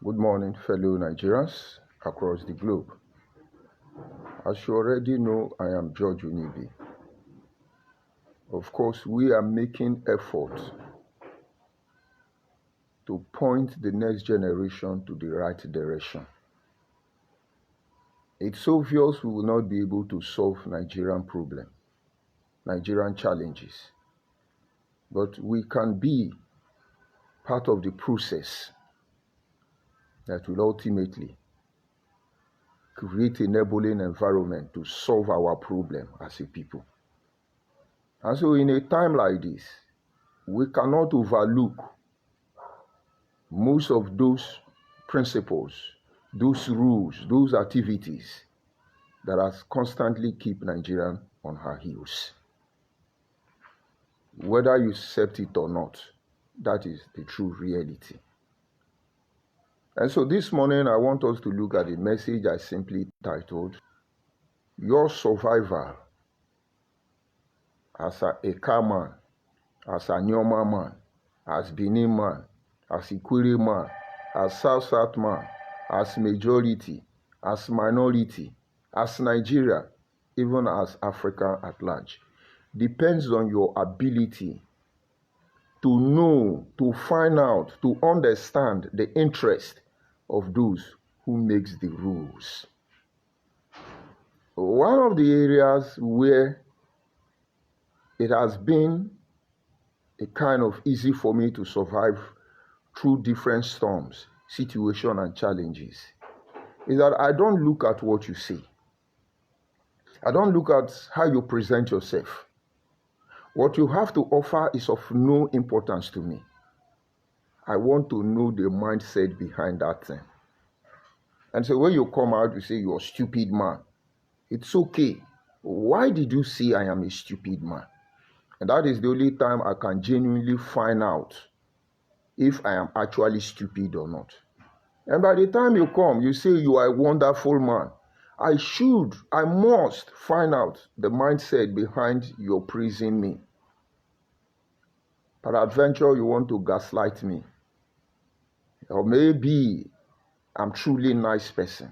Good morning, fellow Nigerians across the globe. As you already know, I am George Unibi. Of course, we are making effort to point the next generation to the right direction. It's obvious we will not be able to solve Nigerian problem, Nigerian challenges, but we can be part of the process that will ultimately create an enabling environment to solve our problem as a people. And so in a time like this, we cannot overlook most of those principles, those rules, those activities that has constantly keep Nigeria on her heels. Whether you accept it or not, that is the true reality. And so this morning, I want us to look at a message I simply titled, Your Survival as a Eka man, as a Nyoma man, as Benin man, as Ikwere man, as South man, as majority, as minority, as Nigeria, even as Africa at large, depends on your ability to know, to find out, to understand the interest of those who makes the rules. One of the areas where it has been a kind of easy for me to survive through different storms, situations, and challenges is that I don't look at what you say. I don't look at how you present yourself. What you have to offer is of no importance to me. I want to know the mindset behind that thing. And so when you come out, you say you're a stupid man. It's okay. Why did you say I am a stupid man? And that is the only time I can genuinely find out if I am actually stupid or not. And by the time you come, you say you are a wonderful man. I must find out the mindset behind your praising me. Peradventure, you want to gaslight me. Or maybe I'm truly a nice person.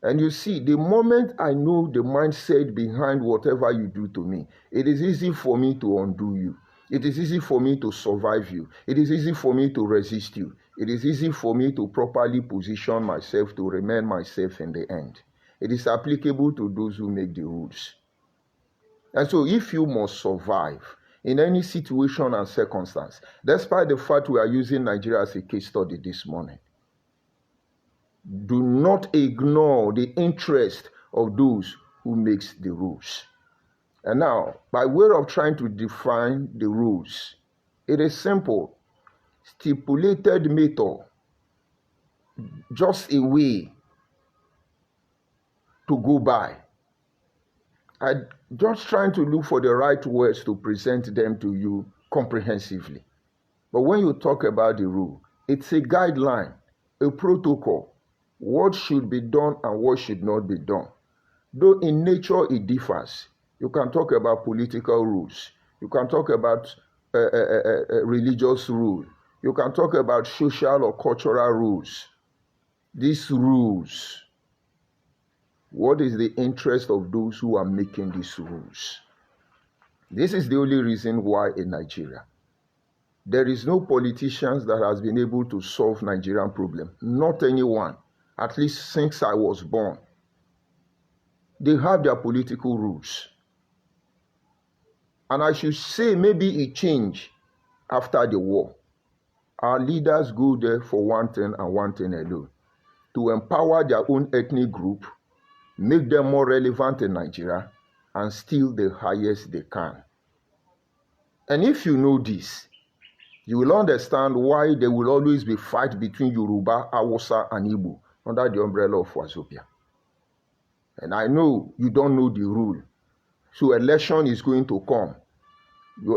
And you see, the moment I know the mindset behind whatever you do to me, it is easy for me to undo you. It is easy for me to survive you. It is easy for me to resist you. It is easy for me to properly position myself to remain myself in the end. It is applicable to those who make the rules. And so if you must survive in any situation and circumstance, despite the fact we are using Nigeria as a case study this morning, do not ignore the interest of those who makes the rules. And now, by way of trying to define the rules, it is simple. Stipulated method, just a way to go by. I'm just trying to look for the right words to present them to you comprehensively. But when you talk about the rule, it's a guideline, a protocol, what should be done and what should not be done. Though in nature it differs. You can talk about political rules. You can talk about religious rule. You can talk about social or cultural rules. These rules, what is the interest of those who are making these rules? This is the only reason why in Nigeria, there is no politicians that has been able to solve Nigerian problem. Not anyone, at least since I was born. They have their political rules. And I should say maybe it changed after the war. Our leaders go there for one thing and one thing alone. To empower their own ethnic group, make them more relevant in Nigeria, and steal the highest they can. And if you know this, you will understand why there will always be fight between Yoruba, Hausa, and Igbo under the umbrella of Wazobia. And I know you don't know the rule. So election is going to come.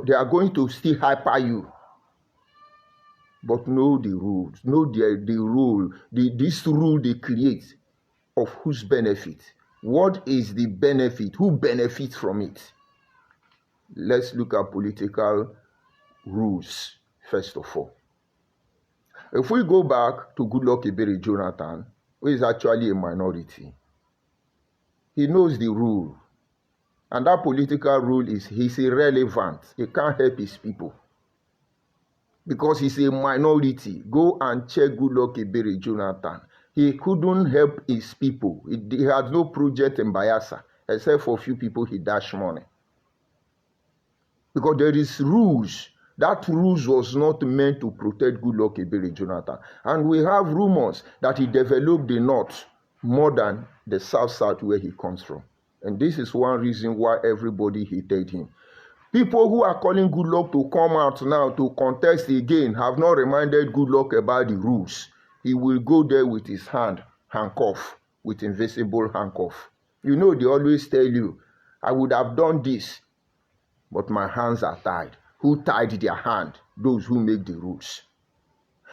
They are going to still hyper you. But know the rules. Know the rule. This rule they create of whose benefit. What is the benefit? Who benefits from it? Let's look at political rules first of all. If we go back to Goodluck Ebele Jonathan, who is actually a minority, he knows the rule. And that political rule is he's irrelevant. He can't help his people. Because he's a minority. Go and check Goodluck Ebele Jonathan. He couldn't help his people. He had no project in Bayelsa, except for a few people he dashed money. Because there is rules. That rules was not meant to protect Goodluck Ebele Jonathan. And we have rumors that he developed the north more than the south where he comes from. And this is one reason why everybody hated him. People who are calling Goodluck to come out now to contest again have not reminded Goodluck about the rules. He will go there with his hand handcuffed, with invisible handcuff. You know, they always tell you, I would have done this, but my hands are tied. Who tied their hand? Those who make the rules.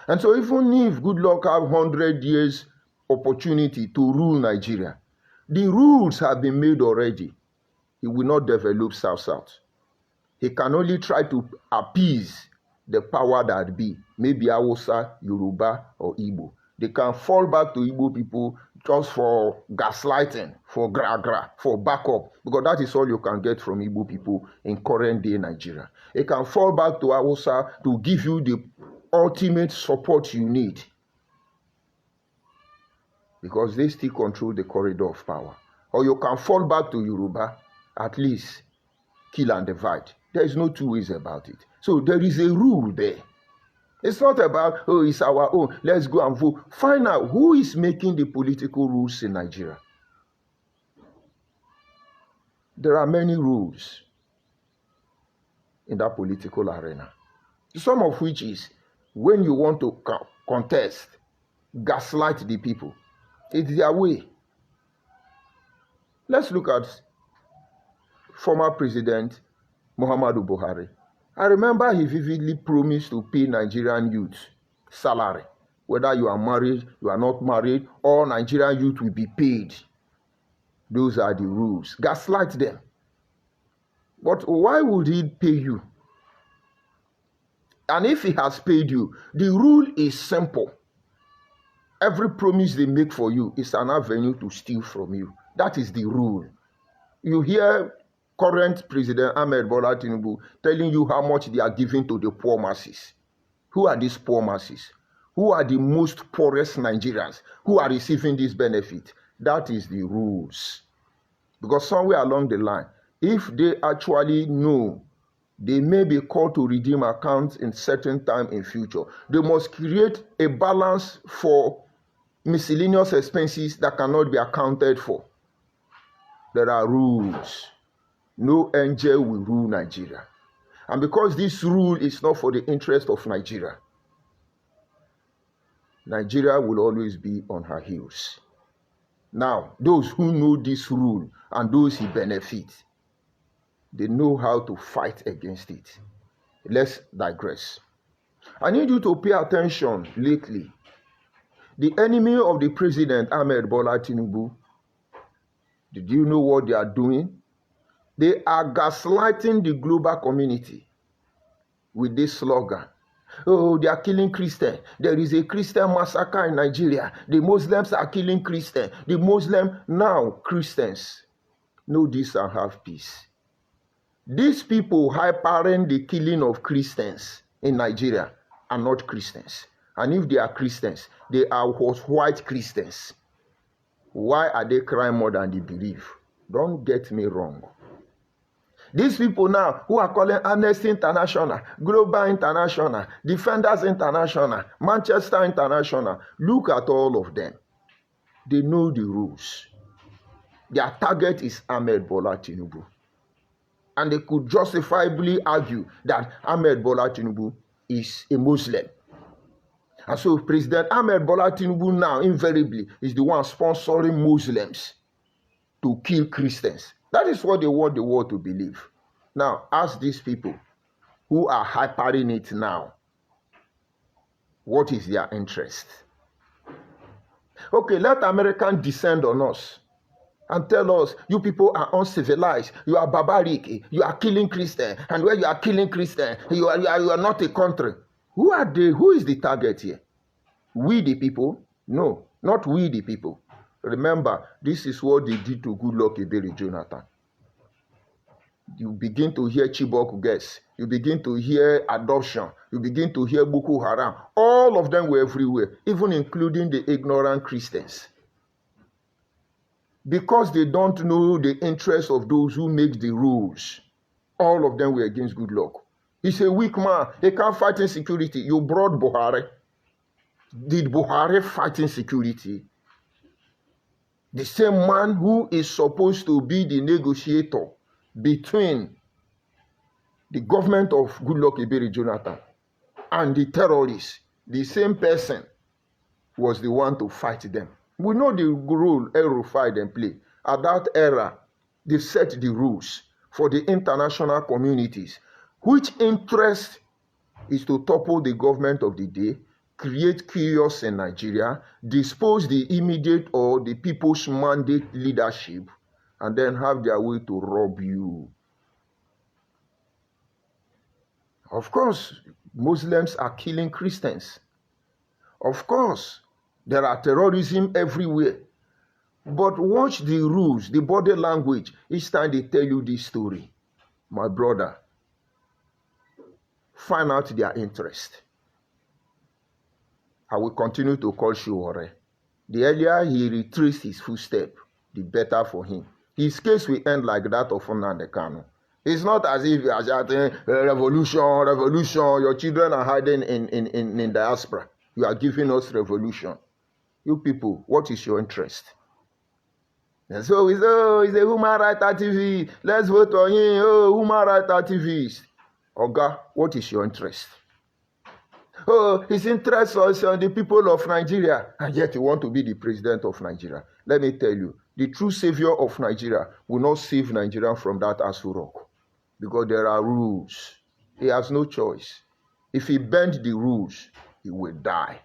And so even if Goodluck have 100 years opportunity to rule Nigeria, the rules have been made already. He will not develop South. He can only try to appease the power that be, maybe Hausa, Yoruba, or Igbo. They can fall back to Igbo people just for gaslighting, for gra-gra, for backup, because that is all you can get from Igbo people in current day Nigeria. They can fall back to Hausa to give you the ultimate support you need, because they still control the corridor of power. Or you can fall back to Yoruba, at least kill and divide. There is no two ways about it. So there is a rule there. It's not about, oh, it's our own, let's go and vote. Find out who is making the political rules in Nigeria. There are many rules in that political arena. Some of which is, when you want to contest, gaslight the people. It's their way. Let's look at former President Muhammadu Buhari. I remember he vividly promised to pay Nigerian youth salary. Whether you are married, you are not married, all Nigerian youth will be paid. Those are the rules. Gaslight them. But why would he pay you? And if he has paid you, the rule is simple. Every promise they make for you is an avenue to steal from you. That is the rule. You hear current President Ahmed Bola Tinubu telling you how much they are giving to the poor masses. Who are these poor masses? Who are the most poorest Nigerians who are receiving this benefit? That is the rules. Because somewhere along the line, if they actually know they may be called to redeem accounts in certain time in future, they must create a balance for miscellaneous expenses that cannot be accounted for. There are rules. No angel will rule Nigeria. And because this rule is not for the interest of Nigeria, Nigeria will always be on her heels. Now, those who know this rule and those who benefit, they know how to fight against it. Let's digress. I need you to pay attention lately. The enemy of the President, Ahmed Bola Tinubu, did you know what they are doing? They are gaslighting the global community with this slogan. Oh, they are killing Christians. There is a Christian massacre in Nigeria. The Muslims are killing Christians. The Muslims, now Christians, know this and have peace. These people hypering the killing of Christians in Nigeria are not Christians. And if they are Christians, they are white Christians. Why are they crying more than they believe? Don't get me wrong. These people now who are calling Amnesty International, Global International, Defenders International, Manchester International, look at all of them. They know the rules. Their target is Ahmed Bola Tinubu. And they could justifiably argue that Ahmed Bola Tinubu is a Muslim. And so President Ahmed Bola Tinubu now invariably is the one sponsoring Muslims to kill Christians. That is what they want the world to believe. Now, ask these people who are hypering it now, what is their interest? Okay, let Americans descend on us and tell us, you people are uncivilized, you are barbaric, you are killing Christians, and when you are killing Christians, you are not a country. Who are they? Who is the target here? We the people? No, not we the people. Remember, this is what they did to Goodluck Ebele Jonathan. You begin to hear Chibok girls. You begin to hear adoption. You begin to hear Boko Haram. All of them were everywhere, even including the ignorant Christians. Because they don't know the interest of those who make the rules, all of them were against Goodluck. He's a weak man. He can't fight insecurity. You brought Buhari. Did Buhari fight insecurity? The same man who is supposed to be the negotiator between the government of Goodluck Ebele Jonathan and the terrorists, the same person was the one to fight them. We know the role El-Rufai then play. At that era, they set the rules for the international communities, which interest is to topple the government of the day, create chaos in Nigeria, dispose the immediate or the people's mandate leadership, and then have their way to rob you. Of course, Muslims are killing Christians. Of course, there are terrorism everywhere. But watch the rules, the body language, each time they tell you this story. My brother, find out their interest. I will continue to call Sowore. The earlier he retraced his footstep, the better for him. His case will end like that of Nnamdi Kanu. It's not as if you are shouting, revolution, revolution. Your children are hiding in diaspora. You are giving us revolution. You people, what is your interest? And so we say, oh, he's a human rights activist. Let's vote for him. Oh, human rights activist. Oga, what is your interest? Oh, his interest is on the people of Nigeria. And yet you want to be the president of Nigeria. Let me tell you, the true savior of Nigeria will not save Nigeria from that Aso Rock. Because there are rules. He has no choice. If he bends the rules, he will die.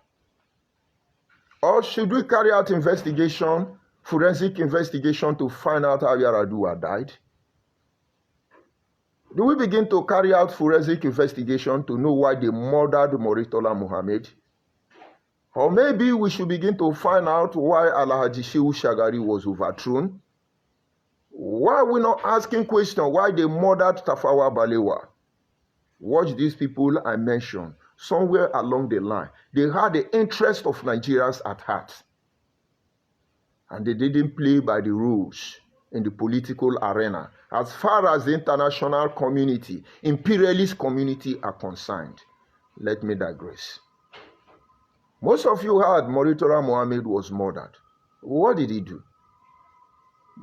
Or should we carry out investigation, forensic investigation to find out how Yaradua died? Do we begin to carry out forensic investigation to know why they murdered Murtala Muhammad? Or maybe we should begin to find out why Alhaji Shehu Shagari was overthrown? Why are we not asking questions why they murdered Tafawa Balewa? Watch these people I mentioned. Somewhere along the line, they had the interest of Nigerians at heart. And they didn't play by the rules in the political arena. As far as the international community, imperialist community are concerned. Let me digress. Most of you heard Murtala Muhammad was murdered. What did he do?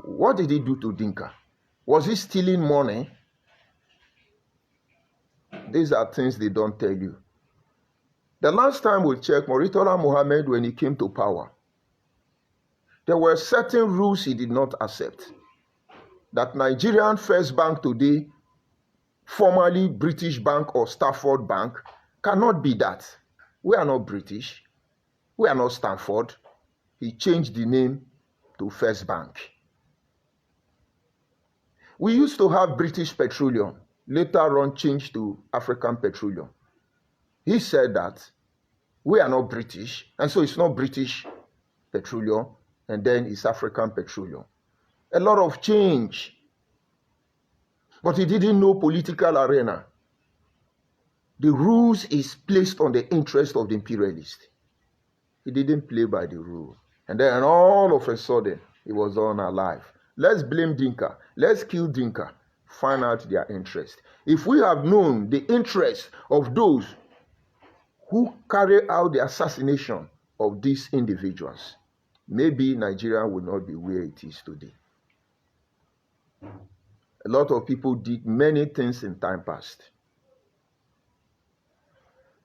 What did he do to Dinka? Was he stealing money? These are things they don't tell you. The last time we checked Murtala Muhammad, when he came to power, there were certain rules he did not accept. That Nigerian First Bank today, formerly British Bank or Stafford Bank, cannot be that. We are not British. We are not Stanford. He changed the name to First Bank. We used to have British Petroleum, later on changed to African Petroleum. He said that we are not British, and so it's not British Petroleum, and then it's African Petroleum. A lot of change. But he didn't know political arena. The rules is placed on the interest of the imperialist. He didn't play by the rule. And then all of a sudden, he was unalive. Let's blame Dinka. Let's kill Dinka. Find out their interest. If we have known the interest of those who carry out the assassination of these individuals, maybe Nigeria will not be where it is today. A lot of people did many things in time past.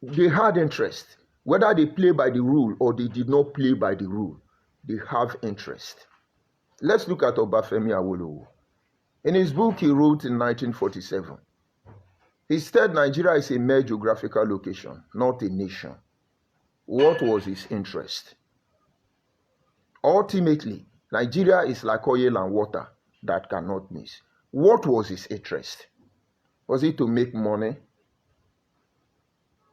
They had interest. Whether they play by the rule or they did not play by the rule, they have interest. Let's look at Obafemi Awolowo. In his book he wrote in 1947, he said Nigeria is a mere geographical location, not a nation. What was his interest? Ultimately, Nigeria is like oil and water that cannot mix. What was his interest? Was it to make money?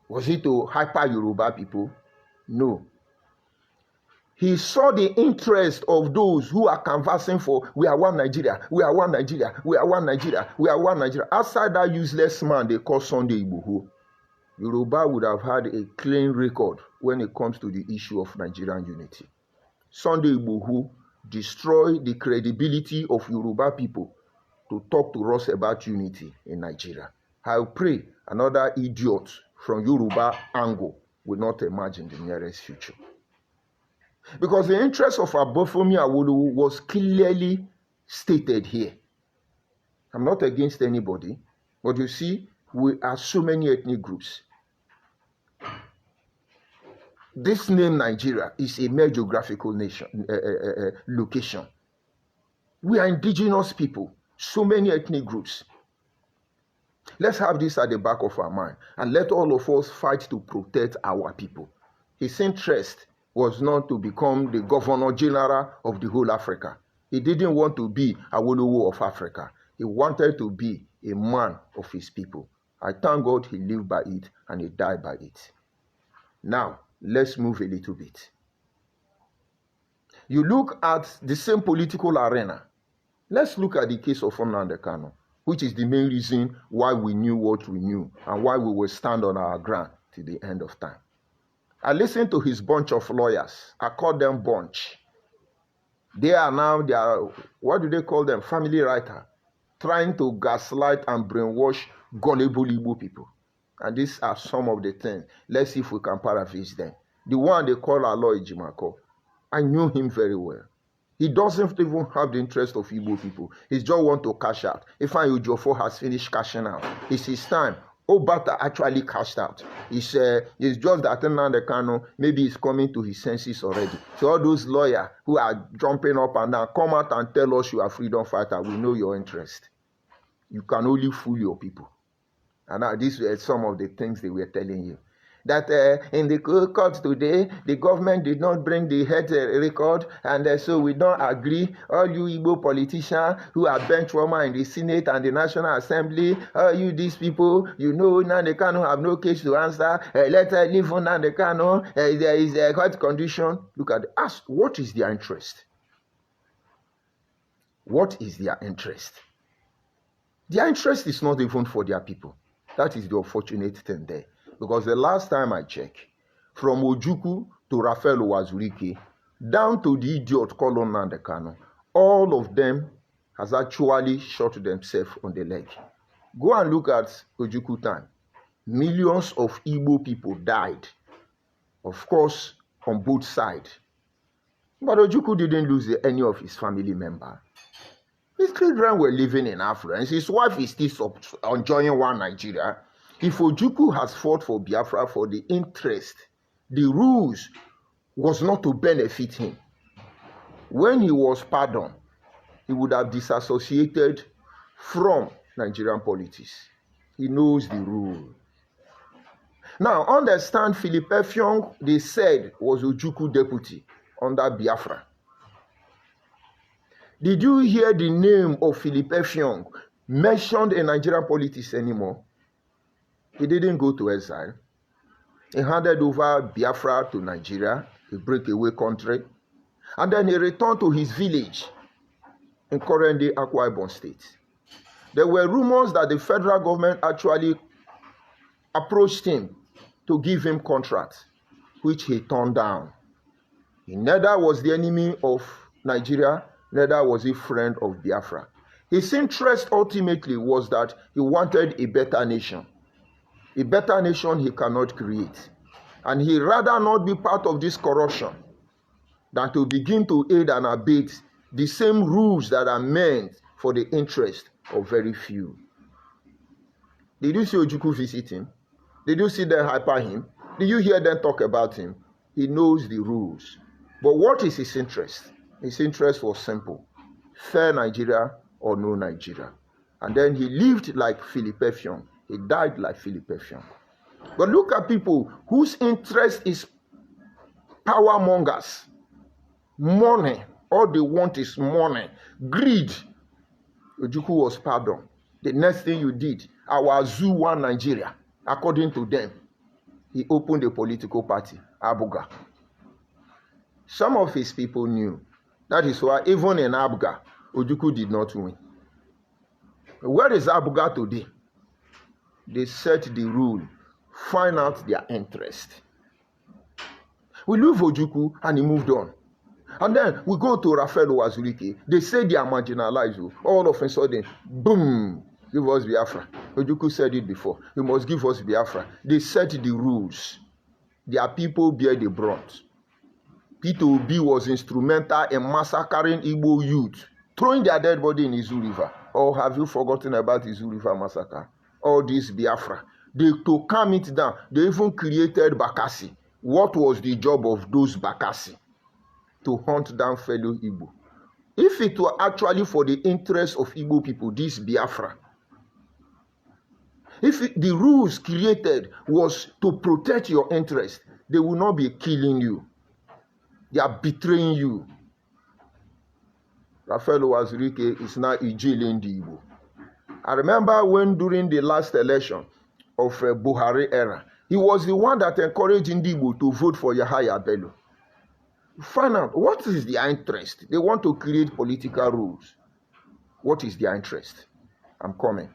Was it to hyper Yoruba people? No. He saw the interest of those who are canvassing for, we are one Nigeria, we are one Nigeria, we are one Nigeria, we are one Nigeria. Outside that useless man they call Sunday Igboho, Yoruba would have had a clean record when it comes to the issue of Nigerian unity. Sunday Igboho destroyed the credibility of Yoruba people to talk to us about unity in Nigeria. I pray another idiot from Yoruba angle will not emerge in the nearest future. Because the interest of Obafemi Awolowo was clearly stated here. I'm not against anybody, but you see, we are so many ethnic groups. This name Nigeria is a mere geographical location. We are indigenous people, so many ethnic groups. Let's have this at the back of our mind and let all of us fight to protect our people. His interest was not to become the Governor General of the whole Africa. He didn't want to be Awolowo of Africa. He wanted to be a man of his people. I thank God he lived by it and he died by it. Now, let's move a little bit. You look at the same political arena. Let's look at the case of Nnamdi Kanu, which is the main reason why we knew what we knew and why we will stand on our ground till the end of time. I listened to his bunch of lawyers. I call them bunch. They are, what do they call them? Family writer, trying to gaslight and brainwash gullible Igbo people. And these are some of the things. Let's see if we can paraphrase them. The one they call Aloy Jimako, I knew him very well. He doesn't even have the interest of Igbo people. He just want to cash out. Ifeanyi Ejiofor has finished cashing out. It's his time. Obata actually cashed out. It's just that Nnamdi Kanu maybe he's coming to his senses already. So all those lawyers who are jumping up and down, come out and tell us you are freedom fighter. We know your interest. You can only fool your people. And now these were some of the things they were telling you. That in the court today, the government did not bring the head record, and so we don't agree. All you Igbo politicians who are bench warmer in the Senate and the National Assembly, all you these people, you know Nnamdi Kanu have no case to answer. Let us leave Nnamdi Kanu. There is a court condition. Look at ask, what is their interest? What is their interest? Their interest is not even for their people. That is the unfortunate thing there. Because the last time I checked, from Ojukwu to Raphael Uwazurike, down to the idiot called Nnamdi Kanu, all of them has actually shot themselves on the leg. Go and look at Ojukwu time. Millions of Igbo people died, of course, on both sides. But Ojukwu didn't lose any of his family members. His children were living in affluence. His wife is still enjoying one Nigeria. If Ojukwu has fought for Biafra for the interest, the rules was not to benefit him. When he was pardoned, he would have disassociated from Nigerian politics. He knows the rule. Now, understand Philip Effiong, they said, was Ojukwu deputy under Biafra. Did you hear the name of Philip Effiong mentioned in Nigerian politics anymore? He didn't go to exile. He handed over Biafra to Nigeria, a breakaway country, and then he returned to his village in current-day Akwa Ibom State. There were rumors that the federal government actually approached him to give him contracts, which he turned down. He neither was the enemy of Nigeria, neither was he friend of Biafra. His interest ultimately was that he wanted a better nation. A better nation he cannot create. And he rather not be part of this corruption than to begin to aid and abet the same rules that are meant for the interest of very few. Did you see Ojukwu visit him? Did you see them hyper him? Did you hear them talk about him? He knows the rules. But what is his interest? His interest was simple. Fair Nigeria or no Nigeria. And then he lived like Philip Effiong. He died like Philip Effiong. But look at people whose interest is power mongers. Money. All they want is money. Greed. Ojukwu was pardoned. The next thing you did, our zoo one Nigeria, according to them, he opened a political party, Abuga. Some of his people knew. That is why even in Abga, Ojukwu did not win. Where is Abga today? They set the rule, find out their interest. We leave Ojukwu and he moved on. And then we go to Raphael Uwazurike. They say they are marginalized. All of a sudden, boom, give us Biafra. Ojukwu said it before. You must give us Biafra. They set the rules. Their people bear the brunt. Peter Obi was instrumental in massacring Igbo youth, throwing their dead body in Izu River. Or have you forgotten about Izu River massacre? All this Biafra. To calm it down, they even created Bakassi. What was the job of those Bakassi? To hunt down fellow Igbo. If it were actually for the interest of Igbo people, this Biafra, if the rules created was to protect your interest, they will not be killing you. They are betraying you. Raphael Uwazurike is now jailing the Igbo. I remember when during the last election of Buhari era, he was the one that encouraged Igbo to vote for Yahaya Bello. Find out what is their interest. They want to create political rules. What is their interest? I'm coming.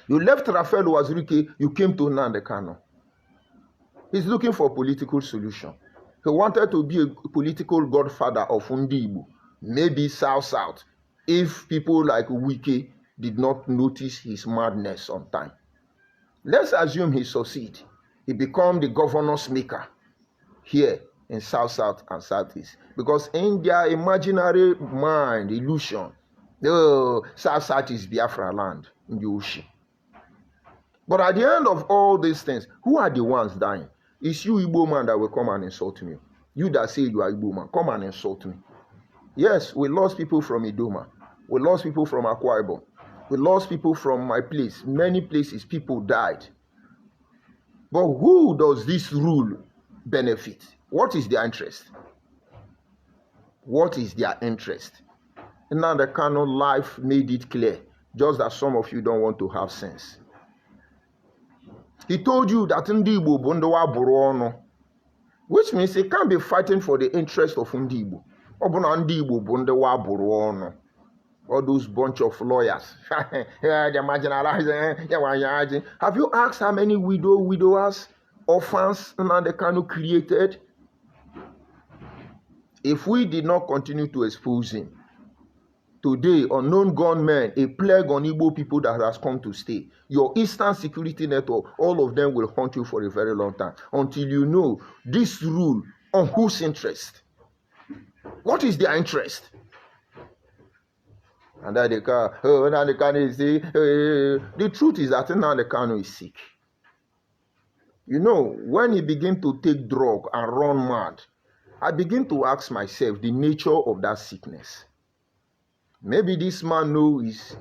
You left Raphael Uwazurike, you came to Nnamdi Kanu. He's looking for a political solution. He wanted to be a political godfather of Igbo, maybe South, if people like Wike did not notice his madness on time. Let's assume he succeeds. He becomes the governor's maker here in South and Southeast. Because in their imaginary mind, illusion, South is Biafra land in the ocean. But at the end of all these things, who are the ones dying? It's you, Igbo man, that will come and insult me. You that say you are Igbo man, come and insult me. Yes, we lost people from Idoma. We lost people from Akwa Ibom. We lost people from my place. Many places, people died. But who does this rule benefit? What is their interest? What is their interest? Now the Kanu life made it clear, just that some of you don't want to have sense. He told you that Ndi Igbo bụ ndị waburu ọnụ, which means he can't be fighting for the interest of Ndi Igbo. Ọ bụ na Ndi Igbo bụ ndị waburu ọnụ. All those bunch of lawyers. They're marginalizing. Have you asked how many widowers, orphans Nnamdi Kanu created? If we did not continue to expose him, today, unknown gunmen, a plague on Igbo people that has come to stay. Your Eastern Security Network, all of them will haunt you for a very long time until you know this rule on whose interest. What is their interest? And that Nnamdi Kanu is the truth is that Nnamdi Kanu is sick. You know, when he begin to take drug and run mad, I begin to ask myself the nature of that sickness. Maybe this man knows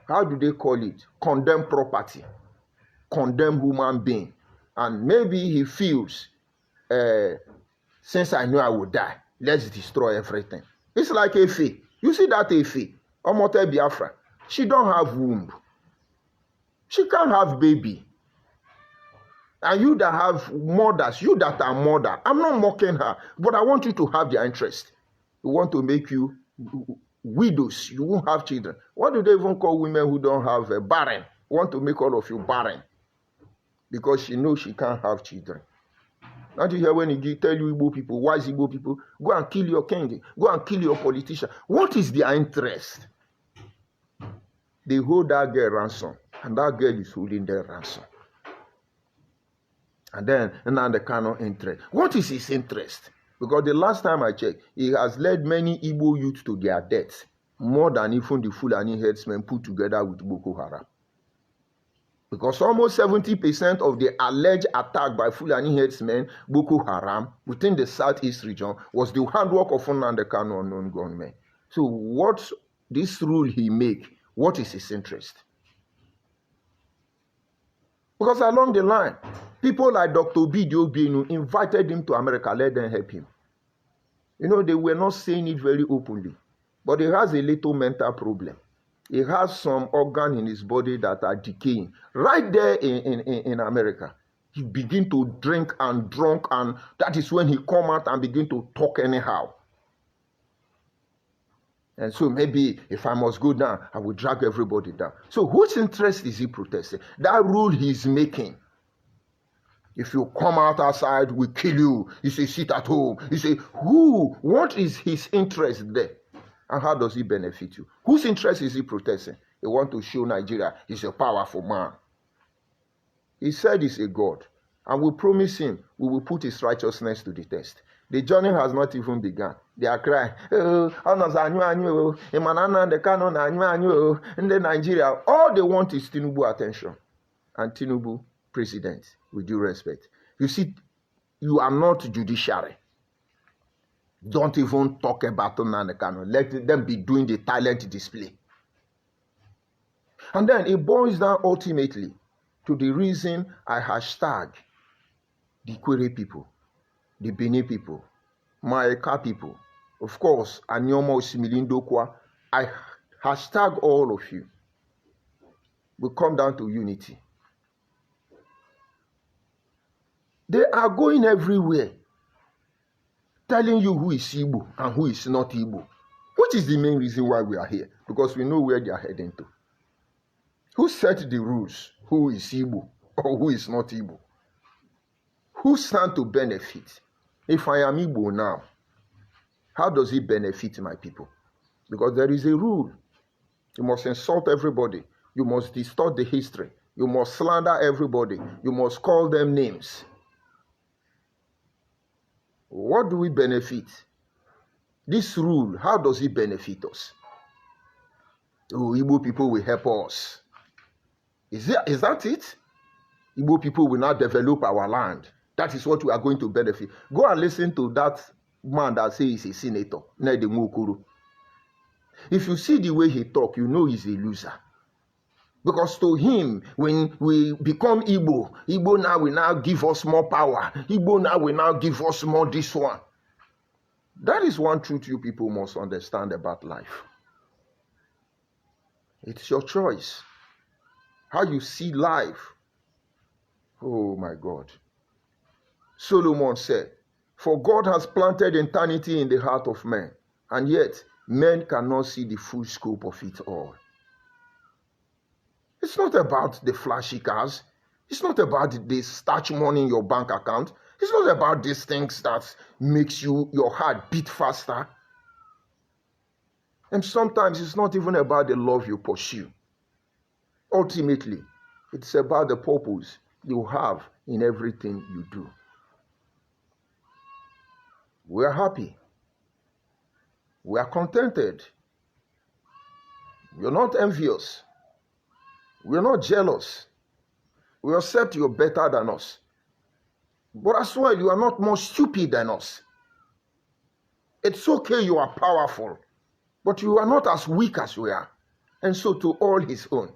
how do they call it? Condemned property, condemned human being. And maybe he feels, since I know I will die, let's destroy everything. It's like Efe. You see that Efe, Omote Biafra, she don't have womb. She can't have baby. And you that have mothers, you that are mother, I'm not mocking her, but I want you to have their interest. We want to make you widows. You won't have children. What do they even call women who don't have a barren? Want to make all of you barren. Because she knows she can't have children. Don't you hear when he tell you Igbo people, wise Igbo people, go and kill your king, go and kill your politician. What is their interest? They hold that girl ransom, and that girl is holding their ransom. And then Nnamdi Kanu interest. What is his interest? Because the last time I checked, he has led many Igbo youth to their deaths, more than even the Fulani headsmen put together with Boko Haram. Because almost 70% of the alleged attack by Fulani headsmen, Boko Haram, within the Southeast region, was the handwork of Nnamdi Kanu unknown gunmen. So what this rule he make, what is his interest? Because along the line, people like Dr. Obidio Obienu invited him to America, let them help him. You know, they were not saying it very openly, but he has a little mental problem. He has some organ in his body that are decaying right there in America. He begin to drink and drunk, and that is when he come out and begin to talk anyhow. And so maybe if I must go down, I will drag everybody down. So whose interest is he protesting? That rule he's making. If you come outside, we kill you. You say, sit at home. You say, who? What is his interest there? And how does he benefit you? Whose interest is he protesting? He want to show Nigeria he's a powerful man. He said he's a God. And we promise him we will put his righteousness to the test. The journey has not even begun. They are crying, in Nigeria. All they want is Tinubu attention. And Tinubu, president, with due respect. You see, you are not judiciary. Don't even talk about Nnamdi Kanu. Let them be doing the talent display. And then it boils down ultimately to the reason I hashtag the Kwere people, the Benin people, Maeka people, of course, Anyoma Osimilindokwa. I hashtag all of you. We come down to unity. They are going everywhere, telling you who is Igbo and who is not Igbo, which is the main reason why we are here, because we know where they are heading to. Who set the rules? Who is Igbo or who is not Igbo? Who stand to benefit? If I am Igbo now, how does it benefit my people? Because there is a rule. You must insult everybody. You must distort the history. You must slander everybody. You must call them names. What do we benefit? This rule, how does it benefit us? Oh, Igbo people will help us. Is that it? Igbo people will now develop our land. That is what we are going to benefit. Go and listen to that man that says he's a senator, Nede Nwokoro. If you see the way he talk, you know he's a loser. Because to him, when we become Igbo, Igbo now will now give us more power. Igbo now will now give us more this one. That is one truth you people must understand about life. It's your choice. How you see life. Oh my God. Solomon said, for God has planted eternity in the heart of man, and yet men cannot see the full scope of it all. It's not about the flashy cars. It's not about the starch money in your bank account. It's not about these things that makes your heart beat faster. And sometimes it's not even about the love you pursue. Ultimately, it's about the purpose you have in everything you do. We are happy. We are contented. We are not envious. We are not jealous. We accept you are better than us. But as well, you are not more stupid than us. It's okay you are powerful, but you are not as weak as we are. And so to all his own.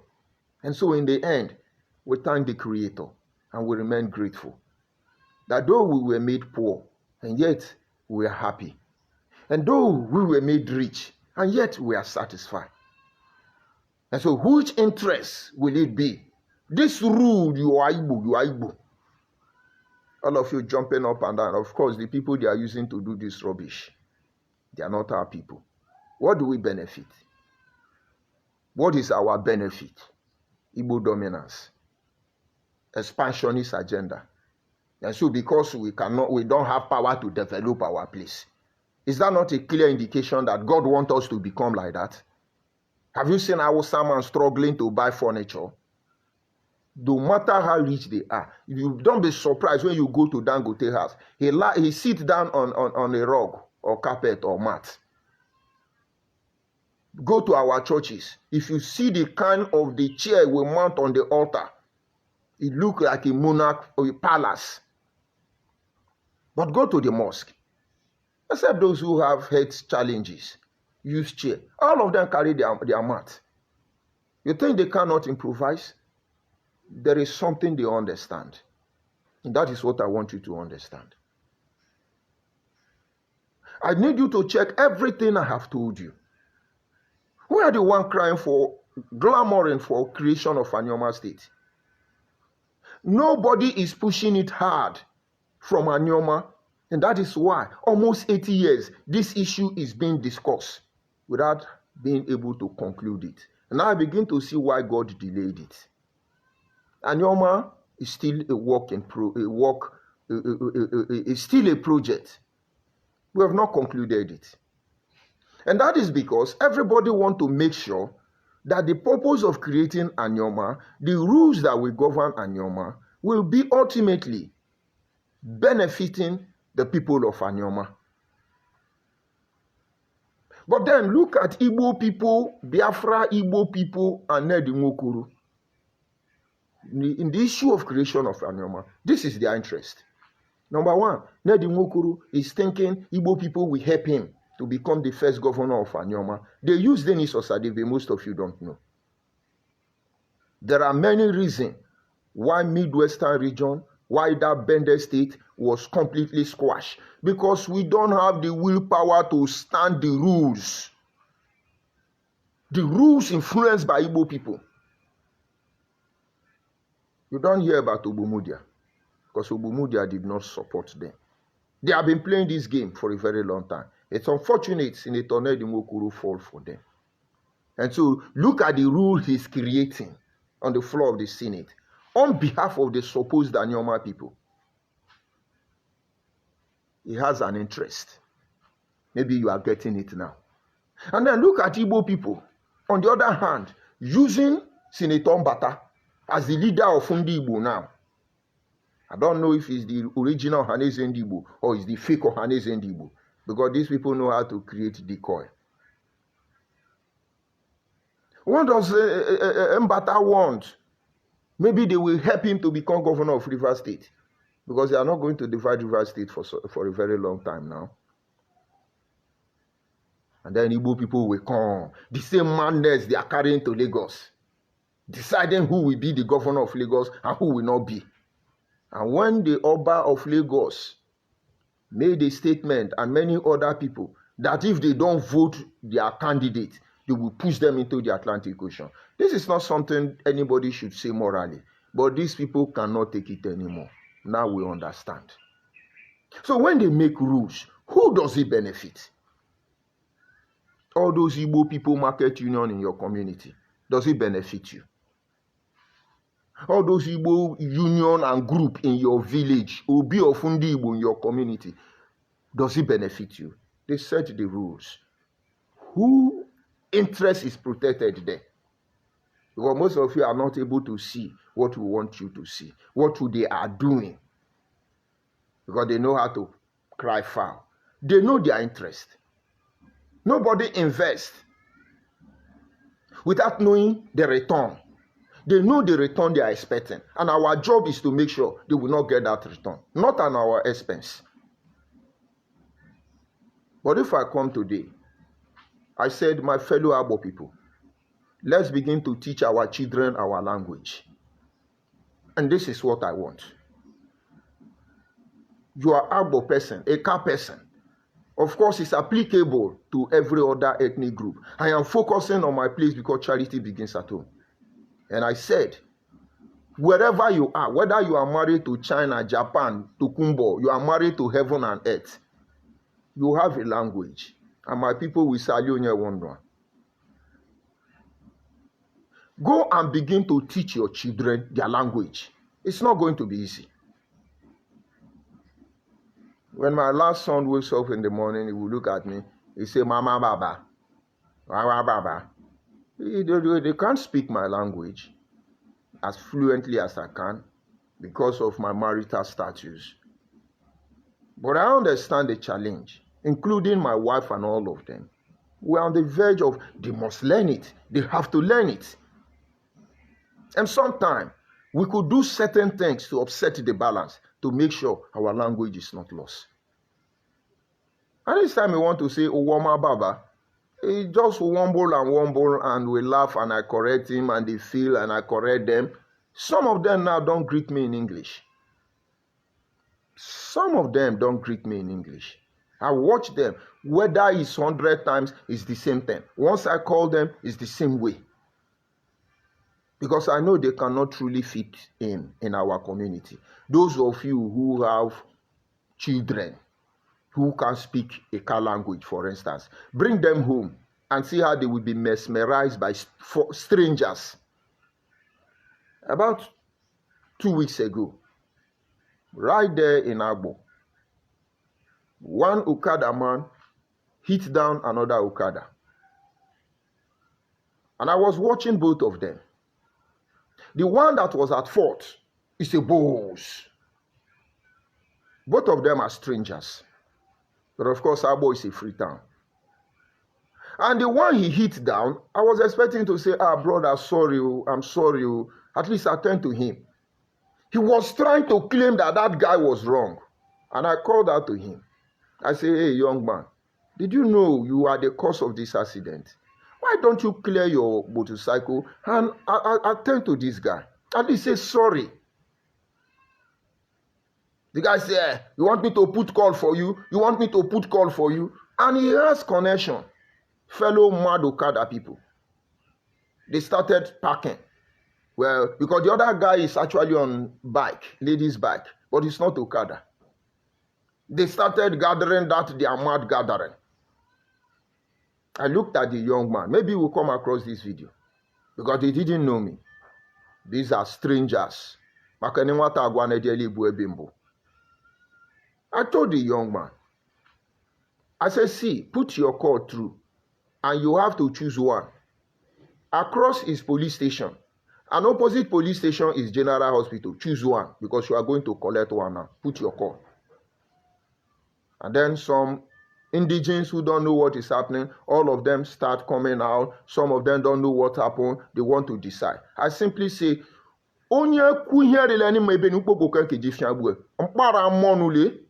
And so in the end, we thank the Creator and we remain grateful that though we were made poor, and yet we are happy. And though we were made rich, and yet we are satisfied. And so which interest will it be? This rule, you are Igbo, you are Igbo. All of you jumping up and down. Of course, the people they are using to do this rubbish, they are not our people. What do we benefit? What is our benefit? Igbo dominance, expansionist agenda. And so because we don't have power to develop our place. Is that not a clear indication that God wants us to become like that? Have you seen our man struggling to buy furniture? No matter how rich they are, you don't be surprised when you go to Dangote house. He sits down on a rug or carpet or mat. Go to our churches. If you see the kind of the chair we mount on the altar, it looks like a monarch or a palace. But go to the mosque. Except those who have health challenges, use chair. All of them carry their mat. You think they cannot improvise? There is something they understand. And that is what I want you to understand. I need you to check everything I have told you. We are the one crying for, clamoring for creation of Anyoma State. Nobody is pushing it hard from Anioma. And that is why almost 80 years, this issue is being discussed without being able to conclude it. And now I begin to see why God delayed it. Anioma is still is still a project. We have not concluded it. And that is because everybody wants to make sure that the purpose of creating Anioma, the rules that will govern Anioma, will be ultimately benefiting the people of Anioma. But then look at Igbo people, Biafra Igbo people, and Nnedi Nwokoro. In the issue of creation of Anioma, this is their interest. Number one, Nnedi Nwokoro is thinking Igbo people will help him to become the first governor of Anioma. They use Denis Osadebe, most of you don't know. There are many reasons why Midwestern region, why that Bende state was completely squashed. Because we don't have the willpower to stand the rules. The rules influenced by Igbo people. You don't hear about Ogbumudia. Because Ogbumudia did not support them. They have been playing this game for a very long time. It's unfortunate Senator Nnedi Nwokoro fall for them. And so look at the rule he's creating on the floor of the Senate on behalf of the supposed Anioma people. He has an interest. Maybe you are getting it now. And then look at Igbo people, on the other hand, using Senator Mbata as the leader of Fundi Igbo now. I don't know if it's the original Ohanaeze Ndigbo or it's the fake Ohanaeze Ndigbo, because these people know how to create decoy. What does Mbata want? Maybe they will help him to become governor of Rivers State, because they are not going to divide Rivers State for a very long time now. And then Igbo people will come. The same madness they are carrying to Lagos, deciding who will be the governor of Lagos and who will not be. And when the Oba of Lagos made a statement, and many other people, that if they don't vote their candidate, they will push them into the Atlantic Ocean. This is not something anybody should say morally, but these people cannot take it anymore. Now we understand. So when they make rules, who does it benefit? All those Igbo people market union in your community, does it benefit you? All those Igbo union and group in your village, Obi or Fundi Igbo in your community, does it benefit you? They set the rules. Who interest is protected there? Because most of you are not able to see what we want you to see, what they are doing. Because they know how to cry foul. They know their interest. Nobody invests without knowing the return. They know the return they are expecting. And our job is to make sure they will not get that return. Not at our expense. But if I come today, I said, my fellow Agbo people, let's begin to teach our children our language. And this is what I want. You are Agbo person, a Eka person. Of course, it's applicable to every other ethnic group. I am focusing on my place because charity begins at home. And I said, wherever you are, whether you are married to China, Japan, to Kumbo, you are married to heaven and earth, you have a language. And my people will say, go and begin to teach your children their language. It's not going to be easy. When my last son wakes up in the morning, he will look at me. He say, Mama Baba. Mama Baba. They can't speak my language as fluently as I can because of my marital status. But I understand the challenge, including my wife and all of them. We're on the verge of, they must learn it. They have to learn it. And sometimes we could do certain things to upset the balance to make sure our language is not lost. And this time we want to say, Owoma Baba, he just wumble and we laugh and I correct him and they feel and I correct them. Some of them now don't greet me in English. Some of them don't greet me in English. I watch them. Whether it's 100 times, it's the same thing. Once I call them, it's the same way. Because I know they cannot truly fit in our community. Those of you who have children who can speak a car language, for instance, bring them home and see how they will be mesmerized by strangers. About 2 weeks ago, right there in Agbo, one Okada man hit down another Okada. And I was watching both of them. The one that was at fault is a boss. Both of them are strangers. But of course, Agbo is a free town. And the one he hit down, I was expecting to say, brother, sorry, I'm sorry. At least attend to him. He was trying to claim that that guy was wrong. And I called out to him. I said, hey, young man, did you know you are the cause of this accident? Why don't you clear your motorcycle and attend to this guy? At least say sorry. The guy said, you want me to put call for you? You want me to put call for you? And he has connection. Fellow mad Okada people. They started packing. Well, because the other guy is actually on bike, ladies' bike, but it's not Okada. They started gathering that their mad gathering. I looked at the young man. Maybe he will come across this video. Because he didn't know me. These are strangers. I told the young man. I said, see, put your call through. And you have to choose one. Across is police station. An opposite police station is General Hospital. Choose one. Because you are going to collect one now. Put your call. And then some indigents who don't know what is happening, all of them start coming out. Some of them don't know what happened. They want to decide. I simply say, Onye kuhere ni mebe ni ukpoko ke jifia bue. Mpara monule.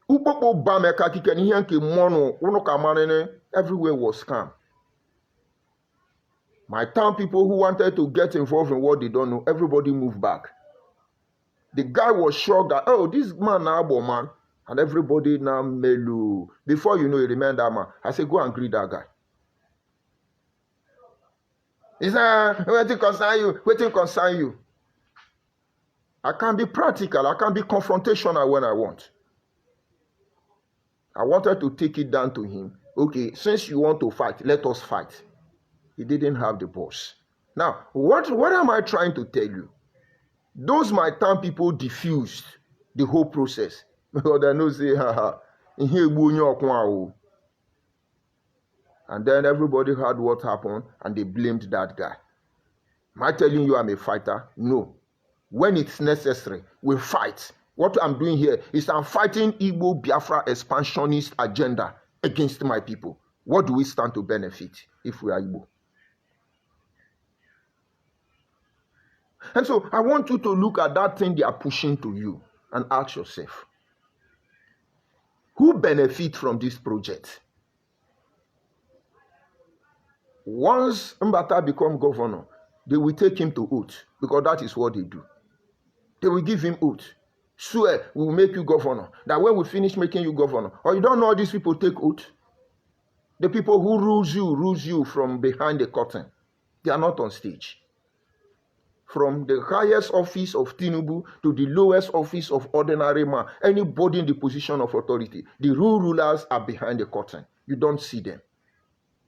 Ukpoko bame ka kike ni yanke mono. Uno kamanene. Everywhere was calm. My town people who wanted to get involved in what they don't know, everybody moved back. The guy was shocked that, oh, this man now, man. And everybody now mellow. Before you know, you remember that man. I said, go and greet that guy. He said, waiting concern you, waiting concern you. I can be practical. I can be confrontational when I want. I wanted to take it down to him. Okay, since you want to fight, let us fight. He didn't have the balls. Now, what am I trying to tell you? Those my town people diffused the whole process. Because they know say, and then everybody heard what happened and they blamed that guy. Am I telling you I'm a fighter? No. When it's necessary, we fight. What I'm doing here is I'm fighting Igbo Biafra expansionist agenda against my people. What do we stand to benefit if we are Igbo? And so I want you to look at that thing they are pushing to you and ask yourself, who benefit from this project? Once Mbata become governor, they will take him to oath because that is what they do. They will give him oath. Swear, we will make you governor. That when we finish making you governor, or you don't know how these people take oath? The people who rules you from behind the curtain. They are not on stage. From the highest office of Tinubu to the lowest office of ordinary man, anybody in the position of authority, the rulers are behind the curtain. You don't see them.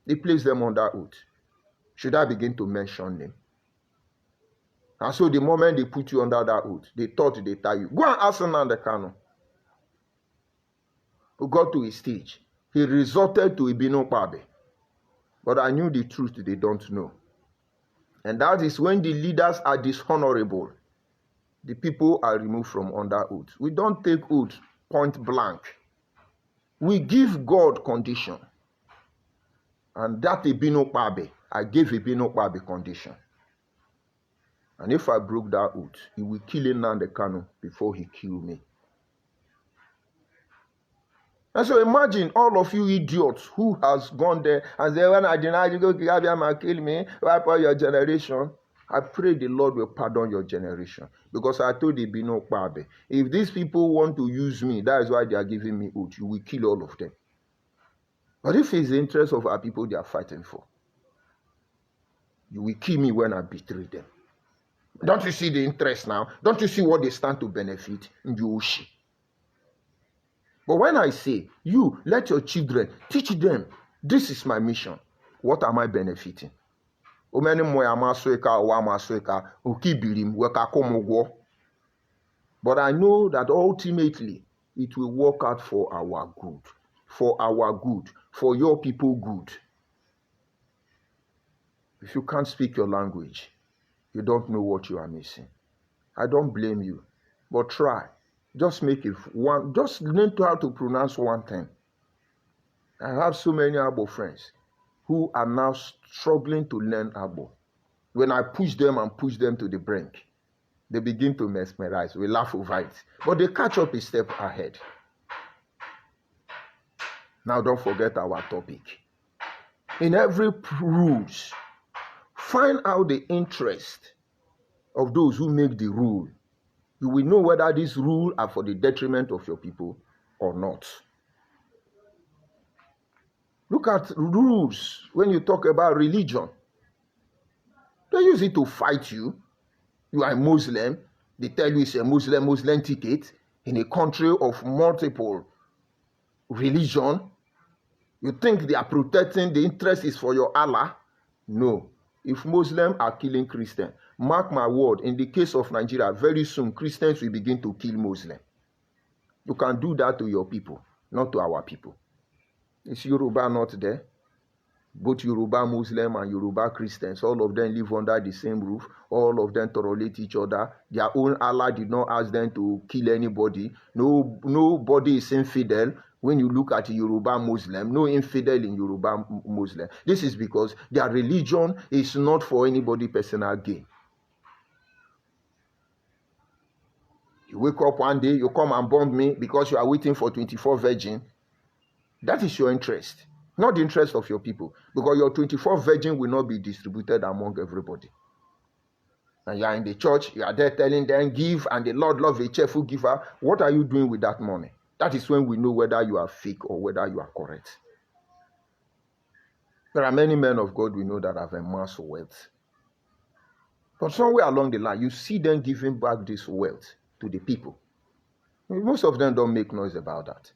They place them under oath. Should I begin to mention them? And so the moment they put you under that oath, they thought they tie you. Go and ask Nnamdi Kanu, who got to his stage. He resorted to Ibino Pabe. But I knew the truth they don't know. And that is when the leaders are dishonorable, the people are removed from under oath. We don't take oath point blank. We give God condition. And that Ibino Pabe, I gave Ibino Pabe condition. And if I broke that oath, he will kill Nnamdi Kanu before he kill me. And so imagine all of you idiots who has gone there and say, when I deny you, go kill me, wipe out your generation. I pray the Lord will pardon your generation. Because I told Ibino Pabe, if these people want to use me, that is why they are giving me oath. You will kill all of them. But if it's the interest of our people they are fighting for, You will kill me when I betray them. Don't you see the interest now? Don't you see what they stand to benefit? But when I say, you, let your children, teach them, this is my mission, what am I benefiting? But I know that ultimately it will work out for our good, for your people good. If you can't speak your language, you don't know what you are missing. I don't blame you, but try. Just make it one. Just learn how to pronounce one thing. I have so many Abo friends who are now struggling to learn Abo. When I push them to the brink, they begin to mesmerize. We laugh over it. But they catch up a step ahead. Now don't forget our topic. In every rules, find out the interest of those who make the rule. You will know whether these rules are for the detriment of your people or not. Look at rules when you talk about religion. They use it to fight you. You are a Muslim. They tell you it's a Muslim ticket in a country of multiple religion. You think they are protecting the interest is for your Allah? No. If Muslims are killing Christians, mark my word, in the case of Nigeria, very soon Christians will begin to kill Muslims. You can do that to your people, not to our people. Is Yoruba not there? Both Yoruba Muslim and Yoruba Christians, all of them live under the same roof. All of them tolerate each other. Their own Allah did not ask them to kill anybody. Nobody is infidel. When you look at a Yoruba Muslim, no infidel in Yoruba Muslim. This is because their religion is not for anybody personal gain. You wake up one day, you come and bomb me because you are waiting for 24 virgin. That is your interest, not the interest of your people. Because your 24 virgin will not be distributed among everybody. And you are in the church, you are there telling them, give, and the Lord loves a cheerful giver. What are you doing with that money? That is when we know whether you are fake or whether you are correct. There are many men of God we know that have amassed wealth. But somewhere along the line, you see them giving back this wealth to the people. Most of them don't make noise about that.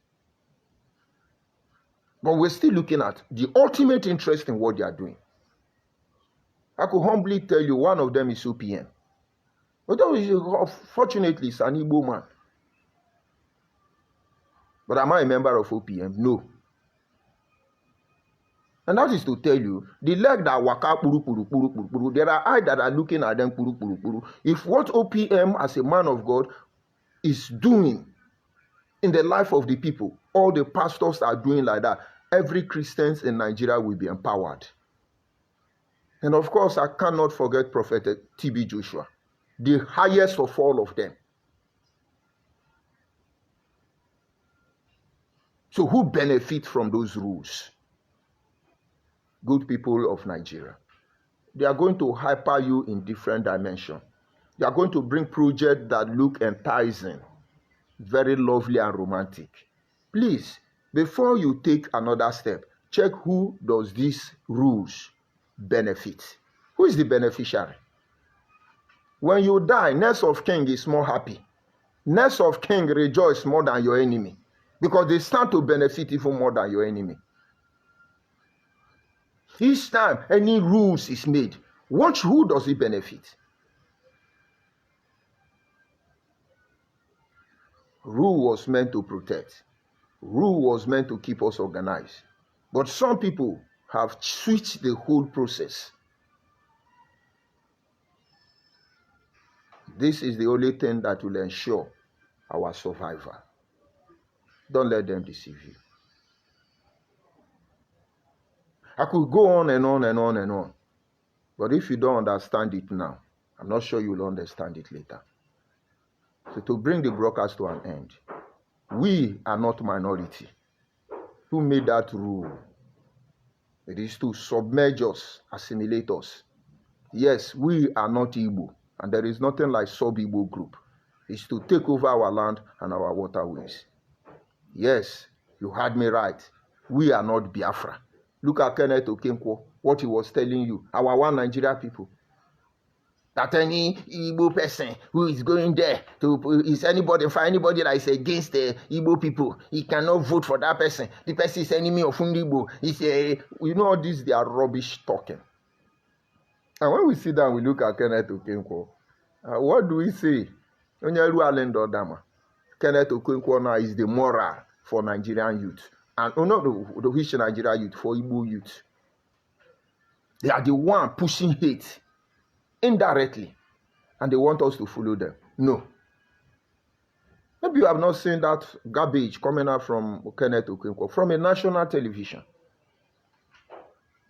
But we're still looking at the ultimate interest in what they are doing. I could humbly tell you one of them is OPM. But fortunately, it's an Igbo man. But am I a member of OPM? No. And that is to tell you, the leg that waka puru puru puru puru puru, there are eyes that are looking at them puru puru puru. If what OPM as a man of God is doing in the life of the people, all the pastors are doing like that, every Christian in Nigeria will be empowered. And of course, I cannot forget Prophet TB Joshua, the highest of all of them. So who benefit from those rules? Good people of Nigeria. They are going to hyper you in different dimensions. They are going to bring projects that look enticing, very lovely and romantic. Please, before you take another step, check who does these rules benefit. Who is the beneficiary? When you die, next of king is more happy. Next of king rejoice more than your enemy. Because they stand to benefit even more than your enemy. Each time any rules is made, watch who does it benefit. Rule was meant to protect. Rule was meant to keep us organized. But some people have switched the whole process. This is the only thing that will ensure our survival. Don't let them deceive you. I could go on and on and on and on. But if you don't understand it now, I'm not sure you'll understand it later. So to bring the broadcast to an end, we are not minority. Who made that rule? It is to submerge us, assimilate us. Yes, we are not Igbo, and there is nothing like sub-Igbo group. It's to take over our land and our waterways. Yes, you heard me right. We are not Biafra. Look at Kenneth Okonkwo. what he was telling you, our one Nigeria people. That any Igbo person who is going there is anybody that is against the Igbo people, he cannot vote for that person. The person is enemy of Igbo. All this, they are rubbish talking. And when we sit down, we look at Kenneth Okonkwo. What do we say? Kenneth Okonkwo now is the moral for Nigerian youth. And not the which Nigerian youth, for Igbo youth. They are the one pushing hate indirectly. And they want us to follow them. No. Maybe you have not seen that garbage coming out from Kenneth Okonkwo from a national television.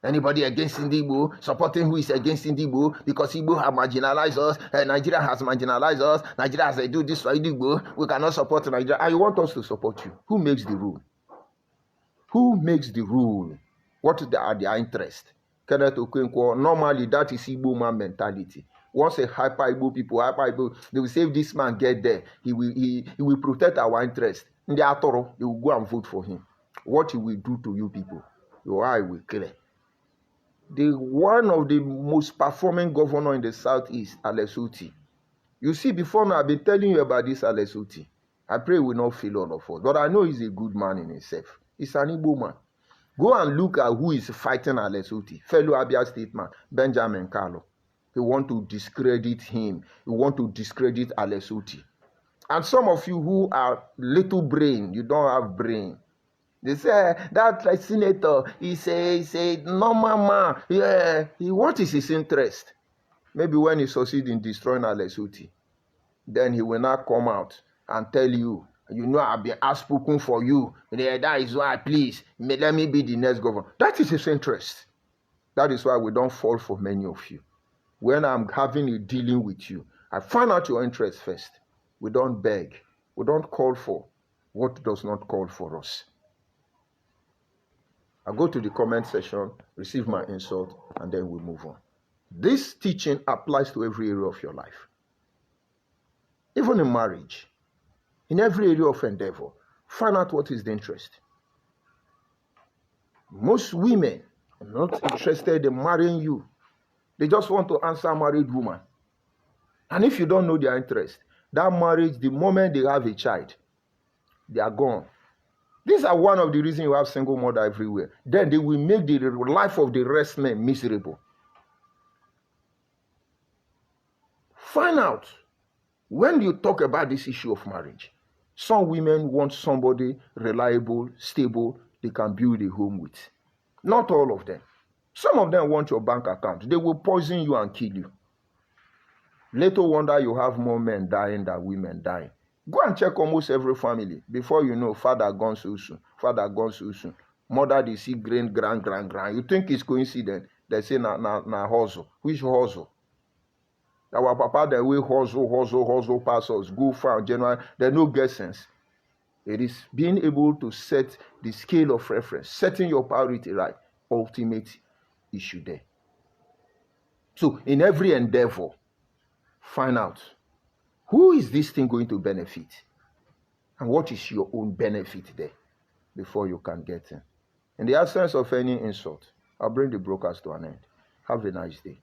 Anybody against Igbo, supporting who is against Igbo, because Igbo have marginalized us, Nigeria has marginalized us, Nigeria has do this for Igbo, we cannot support Nigeria. And you want us to support you. Who makes the rule? Who makes the rule? What are their interests? Kenneth Okonkwo, normally that is Igbo man mentality. Once a hyper Igbo, they will say if this man get there, he will protect our interest. In the Atoro, they will go and vote for him. What he will do to you people, your eye will clear. One of the most performing governor in the southeast, Alex Otti. You see, before now, I've been telling you about this Alex Otti. I pray he will not fail all of us. But I know he's a good man in himself. He's an Igbo man. Go and look at who is fighting Alex Otti. Fellow Abia State man, Benjamin Kalu. He want to discredit him. He want to discredit Alex Otti. And some of you who are little brain, you don't have brain. They say that senator is a normal man. Yeah, what is his interest? Maybe when he succeeds in destroying Alex Otti, then he will not come out and tell you, I've been outspoken for you. That is why, please, let me be the next governor. That is his interest. That is why we don't fall for many of you. When I'm having a dealing with you, I find out your interest first. We don't beg. We don't call for what does not call for us. I go to the comment section, receive my insult, and then we move on. This teaching applies to every area of your life. Even in marriage, in every area of endeavor, find out what is the interest. Most women are not interested in marrying you. They just want to answer a married woman. And if you don't know their interest, that marriage, the moment they have a child, they are gone. These are one of the reasons you have single mother everywhere. Then they will make the life of the rest men miserable. Find out, when you talk about this issue of marriage, some women want somebody reliable, stable, they can build a home with. Not all of them. Some of them want your bank account. They will poison you and kill you. Little wonder you have more men dying than women dying. Go and check almost every family. Before you know, father gone so soon. Father gone so soon. Mother, they see grand. You think it's coincidence? They say, na hustle. Which hustle? Our papa, they will hustle, pass us. Go far, January. There's no get sense. It is being able to set the scale of reference, setting your priority right, ultimate issue there. So, in every endeavor, find out, who is this thing going to benefit? And what is your own benefit there before you can get in? In the absence of any insult, I'll bring the broadcast to an end. Have a nice day.